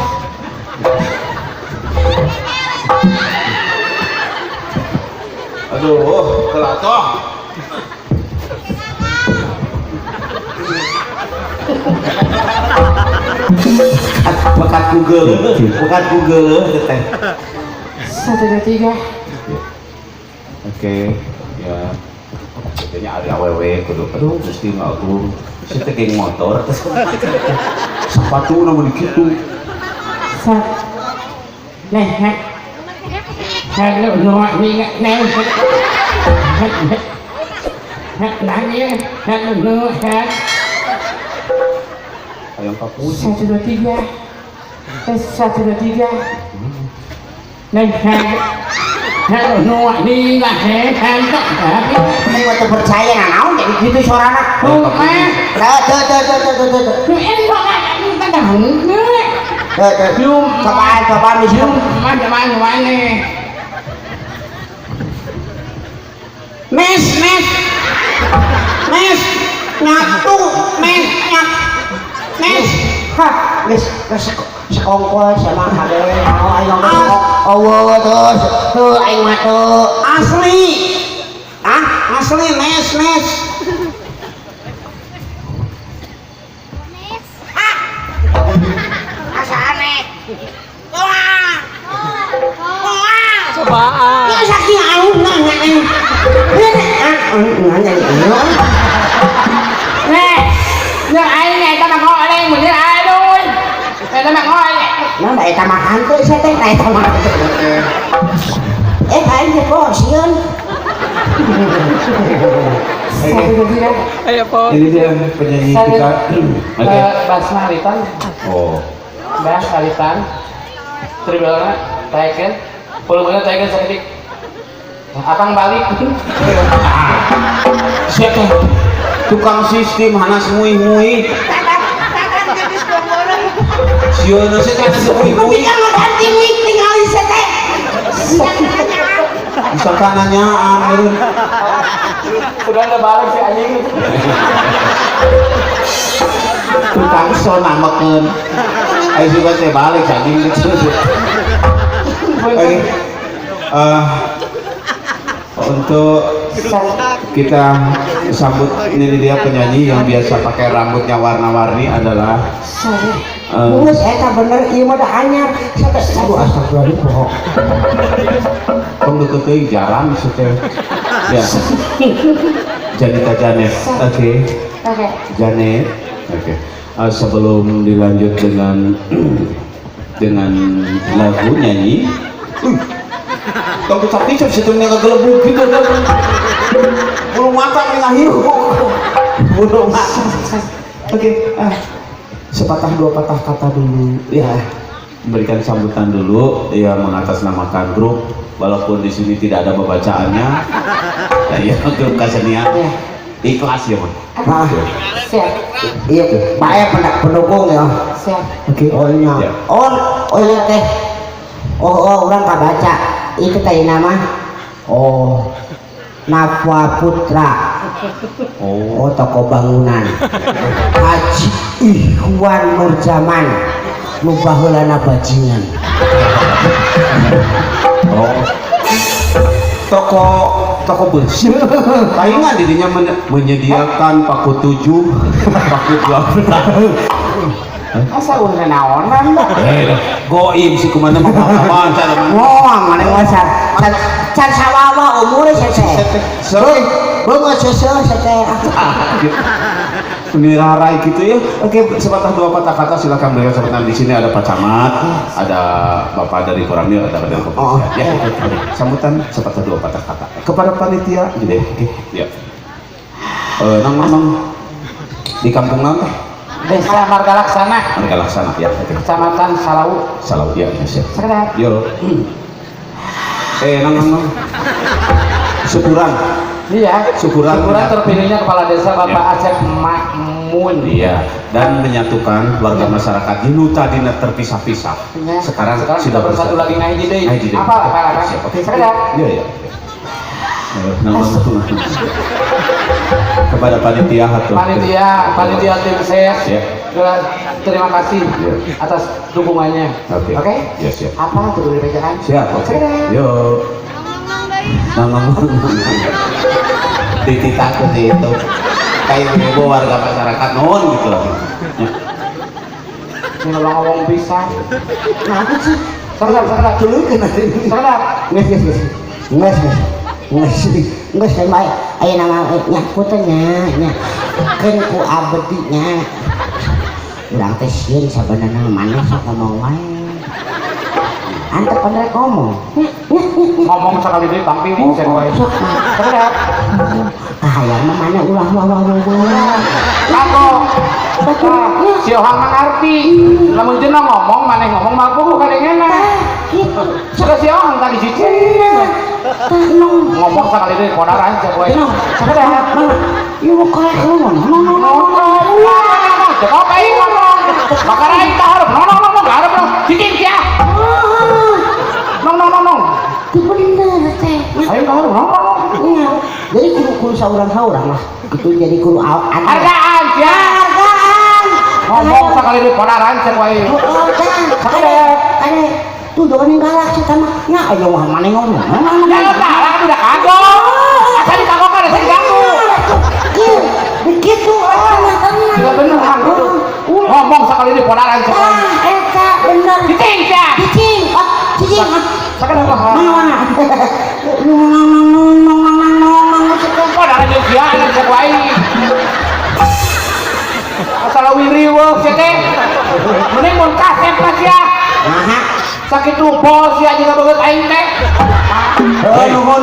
Speaker 4: Aduh, kelatoh. Bekat Google teh.
Speaker 1: 1, 2, 3.
Speaker 4: Oke, ya. Kayaknya ada aww kudu. Aduh, gusti ngagung. Saya teh geng motor. Sepatu namun dikitu.
Speaker 1: Hello, no, ni nè. Nanya, hello, no,
Speaker 4: Ayam kapus.
Speaker 1: 1, 2, 3. 1, 2, 3. Này, hello, no, ni là Ini waktu percaya nggak naon jadi gitu suaranya. Tuh, tuh. Ini kok nggak tahu. Coba di sini. Coba nih. Mes, nyatu, mes, hah, sekongkol sama ada, ayo tuh, ayo tuh, asli, mes,
Speaker 2: Cobaan.
Speaker 1: ya sakit aun nanya nhưng ai này ta mặc hỏi đây mình ai luôn này ta mặc hỏi nó này ta mặc ăn tôi sẽ tới này ta mặc em thấy thì có xuyên
Speaker 2: Ayo po.
Speaker 4: Ini dia penyanyi kita. Oke.
Speaker 3: Bas Maritan,
Speaker 4: Oh.
Speaker 3: Bas Maritan, Tribulana, Taiken, Pulungnya Taiken seketik. Abang balik.
Speaker 4: Siapa? Tukang sistem hanas mui. Siono sekarang mui.
Speaker 1: ganti mic tinggal di sete
Speaker 4: Misalkan nanyaan.
Speaker 3: Sudah ada balik si anjing.
Speaker 4: Tukang sona makan. Ayo juga saya balik anjing gitu. Oke. Untuk kita sambut ini dia penyanyi yang biasa pakai rambutnya warna-warni adalah
Speaker 1: Mulus eta bener ieu mah da anyar.
Speaker 5: Aduh, astagfirullahaladzim, bohong.
Speaker 4: Kong deket jarang sih. Ya. Janita Janet. Oke.
Speaker 1: Oke.
Speaker 4: Janet. Oke. sebelum dilanjut dengan lagu nyanyi, kalau tapi sistemnya kegelebuk gitu kan, belum matang nih ngahir, belum matang. Oke, sepatah dua patah kata dulu ya, memberikan sambutan dulu ya, mengatasnamakan grup walaupun di sini tidak ada pembacaannya ya, grup kesenian ikhlas ya Mas.
Speaker 1: Siap. Iya, Pak pendukung ya. Siap. Oke. Oh iya.
Speaker 4: Ya.
Speaker 1: Oh iya teh. Oh orang tak baca. Itu teh nama. Oh. Nafwa Putra. Oh toko bangunan. Haji Ikhwan Nurjaman. Nu baheulana bajingan.
Speaker 4: Oh. Toko besi. Palingan dirinya menyediakan paku 7, paku 12.
Speaker 1: Asa urang naonan da?
Speaker 4: Goib sih kemana mah cara
Speaker 1: Ngoang mana wasar. Can sawawa umure sete. Beungeut sete.
Speaker 4: Nirarai gitu ya. Oke, sepatah dua patah kata silakan beliau sambutan. Di sini ada Pak Camat, ada Bapak dari Koramil, ada dari Kepolisian. Ya, sambutan sepatah dua patah kata kepada panitia gitu. Oke, ya. Nang di kampung nang
Speaker 2: Desa Marga Laksana,
Speaker 4: ya. Oke.
Speaker 2: Kecamatan Salau.
Speaker 4: Salam ya, siap.
Speaker 2: Sekedar.
Speaker 4: Yo. Nang syukuran.
Speaker 2: Iya.
Speaker 4: Syukuran
Speaker 2: terpilihnya kepala desa Bapak Acep Makmun.
Speaker 4: Iya, dan menyatukan warga masyarakat dulu tadinya terpisah-pisah.
Speaker 2: Iya.
Speaker 4: Sekarang
Speaker 2: sudah bersatu lagi ngaji deh.
Speaker 4: Ngaji deui.
Speaker 2: Apa?
Speaker 4: Siap. Oke.
Speaker 2: Sekedar.
Speaker 4: Iya. Kepada panitia hatur.
Speaker 2: Panitia tim ses.
Speaker 4: Ya.
Speaker 2: Terima kasih atas dukungannya.
Speaker 4: Oke.
Speaker 2: Oke?
Speaker 4: Ya, siap.
Speaker 2: Apa tuh dibacakan?
Speaker 4: Siap. Oke. Yo. Titik takut itu kayak ibu warga masyarakat non gitu loh.
Speaker 2: Ini ngomong bisa.
Speaker 1: Kenapa sih?
Speaker 2: Sekedar.
Speaker 1: Dulu kena.
Speaker 2: Sekedar.
Speaker 1: Nges bae. Aya nama nyakutannya nya. Keun ku abdinya. Urang teh sieun sabenerna maneh sok ngomong wae. Antep pandai ngomong.
Speaker 2: Ngomong sekali deh tampil saya wae. Sekedar.
Speaker 1: Hayang mah mana ulah.
Speaker 2: Kako. Si Ohang mengerti. Lamun cenah ngomong maneh ngomong mah kudu kadengena. Sudah si Ohang tadi cicing. Ngomong sekali deh kodaran saya wae. Sekedar.
Speaker 1: Ieu korek ngomong.
Speaker 2: Coba baik ngomong. Makarai tah hareup. No, hareup no. Cicing sia. No.
Speaker 1: Itu bener teh.
Speaker 2: Ayo tah hareup.
Speaker 1: Iya. Jadi kudu saurang-saurang lah. Itu jadi kudu
Speaker 2: Hargaan sia. Ngomong sekali deh kodaran saya wae.
Speaker 1: Sekedar. Ade tujuan yang galak sih mah. Nya ayo mah maneh ngomong.
Speaker 2: Jangan galak udah kagok. Asa dikagokkan asa diganggu.
Speaker 1: Begitu tenang.
Speaker 2: Tidak bener kan gitu. Ngomong sekali deh kodaran saya wae.
Speaker 1: Eta bener.
Speaker 2: Cicing sia.
Speaker 1: Cicing.
Speaker 2: Sekedar mah. Kodaran jeung sia saya wae. Asal wiriweuh sia teh. Mending mun kasep mah sia. Sakit lupus sia jeung beungeut aing teh.
Speaker 1: Nuhun.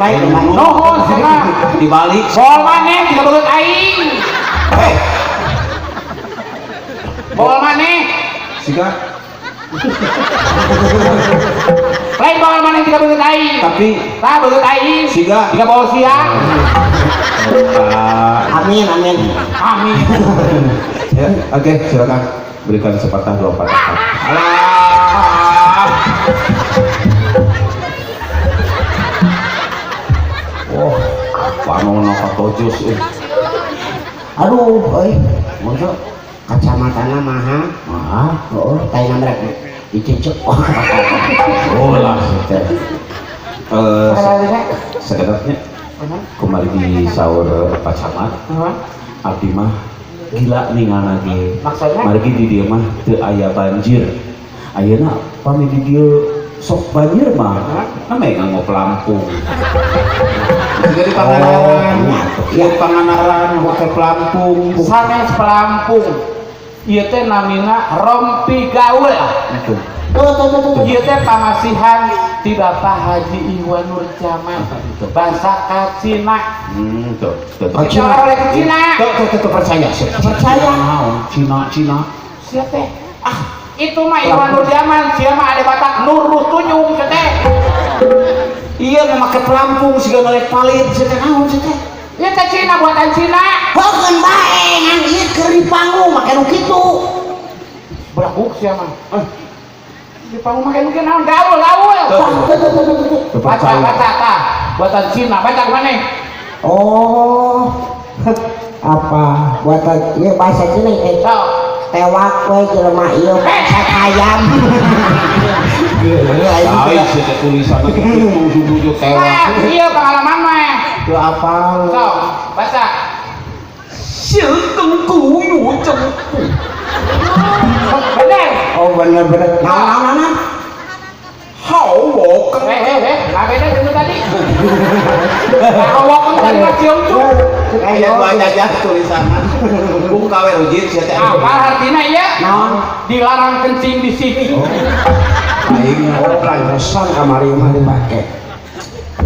Speaker 1: Baik.
Speaker 2: Nuhun sia.
Speaker 4: Dibalik.
Speaker 2: Bol maneh jeung beungeut aing. Bol maneh.
Speaker 4: Siga.
Speaker 2: Lain bol maneh jeung beungeut aing.
Speaker 4: Tapi
Speaker 2: Tah beungeut aing.
Speaker 4: siga.
Speaker 2: Tiga bol sia.
Speaker 1: Amin.
Speaker 2: Amin.
Speaker 4: Ya, oke, silakan berikan sepatah dua patah kata.
Speaker 2: Alah.
Speaker 4: Oh, panono katojos
Speaker 1: Aduh, masa kacamatana mahal. Oh, tayang merek dicicuk.
Speaker 4: Oh lah, sekedapnya kembali di sahur Pak Camat. Abdi mah gila ningan lagi.
Speaker 2: Maksudnya?
Speaker 4: Margi di dia mah teu aya banjir. Ayeuna pami di dieu sok banjir mah namanya nganggo pelampung jadi Pangandaran ya Pangandaran pakai pelampung
Speaker 2: sanes pelampung ieu teh namina rompi gaul
Speaker 4: itu
Speaker 2: ieu teh pangasihan ti Bapak Haji Iwan Nur Jaman bahasa Kacina
Speaker 4: tuh
Speaker 2: Cina oleh ke Cina
Speaker 4: tuh percaya Cina
Speaker 2: sia teh itu mah Iwan Nur Jaman sia mah ada Batak Nur Tunyung teh
Speaker 4: iya memakai pelampung sih gak ngelek palit sih teh naon sih teh
Speaker 2: ieu teh Cina buatan Cina
Speaker 1: Hokeun bae ngan ieu keur di panggung make nu kitu.
Speaker 2: berabuk sia mah di panggung make mungkin naon gaul baca buatan Cina baca mana
Speaker 1: Oh. Apa buatan ieu bahasa Cina
Speaker 2: so
Speaker 1: tewak we jelema ieu bahasa hayam.
Speaker 4: lain sih teh tulisan itu tewak
Speaker 2: iya pengalaman mah
Speaker 4: itu apa
Speaker 2: so baca
Speaker 3: 行更古有政府。
Speaker 2: bener
Speaker 1: Oh bener-bener. Naon.
Speaker 3: 好我跟
Speaker 2: nggak beda dulu tadi awak tadi mah cium tuh
Speaker 4: aya banyak aja tulisanna bung kawe rujit sih teh
Speaker 2: apa artinya ya
Speaker 1: Naon?
Speaker 2: dilarang kencing di sini
Speaker 4: aing
Speaker 1: Pesan kamari mah dipake.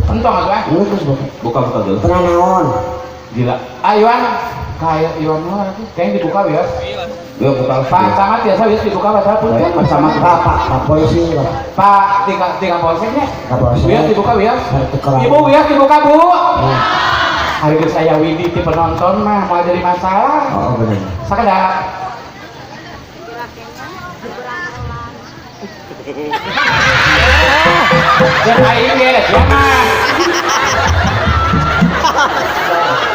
Speaker 2: entong atuh
Speaker 1: Geus
Speaker 4: buka dulu
Speaker 1: tengah naon?
Speaker 2: gila ayuan kayak Iwan mah kayaknya dibuka ya
Speaker 4: ya buka
Speaker 2: Pak Camat biasa bisa dibuka bahasa pun kan
Speaker 1: Sama Pak polisi Pak.
Speaker 2: Pak tinggal polseknya
Speaker 1: Kapolsek.
Speaker 2: biar dibuka biar
Speaker 1: Tukeran.
Speaker 2: ibu biar dibuka bu hari ini saya Widi ti penonton mah mau jadi masalah
Speaker 1: Oh bener.
Speaker 2: sekedar dan aing ge siapa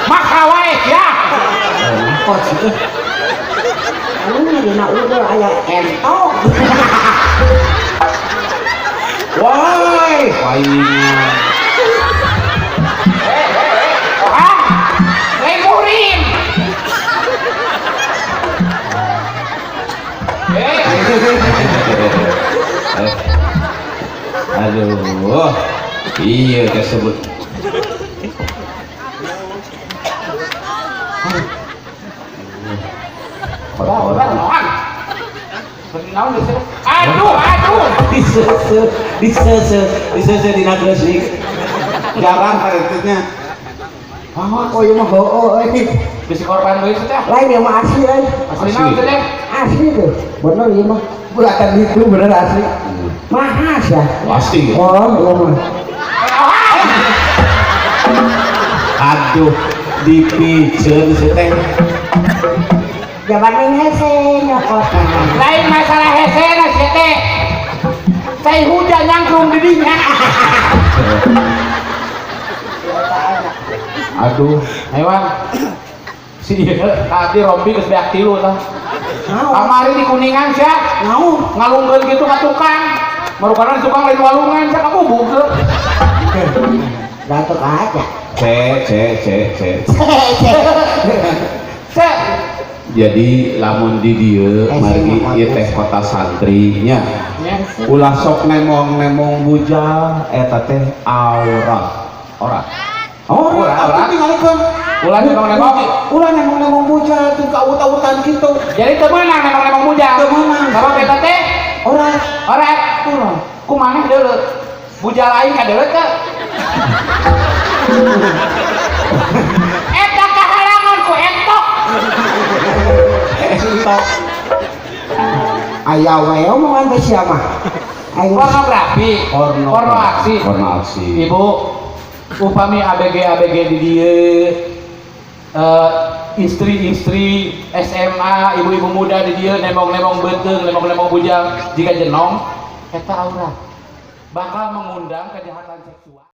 Speaker 2: makawai ya
Speaker 1: Kok sih? Anu dina udah aya entok.
Speaker 4: woi paingnya
Speaker 2: ah lemurin
Speaker 4: aduh iya tersebut
Speaker 2: udah noan bernaun di sini aduh
Speaker 4: disese dina gresik jarang paretnya
Speaker 1: Oh ieu mah heueuh euy.
Speaker 2: bisi korban deui teh
Speaker 1: Lain ieu mah asli euy.
Speaker 2: asli naon teh
Speaker 1: Asli tuh. Bener ieu mah. Bulatan itu bener asli. Mahas ya.
Speaker 4: pasti
Speaker 1: Oh ieu mah.
Speaker 4: aduh dipiceun sih teh
Speaker 1: Jaman ning hese nyokotan.
Speaker 2: lain masalah hese na sih teh saya hujan nyangkrung di dinya
Speaker 4: aduh
Speaker 2: hewan si ieu tadi rompi geus beak tilu tah kamari di Kuningan sia
Speaker 1: Naon?
Speaker 2: ngalungkeun kitu ka tukang marukana di tukang lain walungan sia kabubuk teu
Speaker 1: Datuk aja.
Speaker 4: cek
Speaker 2: sia
Speaker 4: jadi lamun di dieu margi ieu teh kota santrinya
Speaker 2: nya
Speaker 4: ulah sok nemong bujal eta teh aurat
Speaker 2: Aurat.
Speaker 4: tinggalkeun
Speaker 2: ulah nembong-nembong
Speaker 4: ulah nemong bujal tuh kaut-autan kitu
Speaker 2: jadi teu meunang nembong-nembong bujang
Speaker 4: Teu meunang.
Speaker 2: sabab eta teh
Speaker 4: orang
Speaker 2: oret kumaha deuleu bujal aing ka deuleu teu eta kahalangan ku entok
Speaker 4: entok
Speaker 1: Aya we omongan teh sia mah. Aing
Speaker 2: pornografi porno aksi ibu upami ABG di dieu istri-istri SMA ibu-ibu muda di dieu nembong-nembong beuteung nembong-nembong bujang jika jenong eta aurat bakal mengundang kejahatan seksual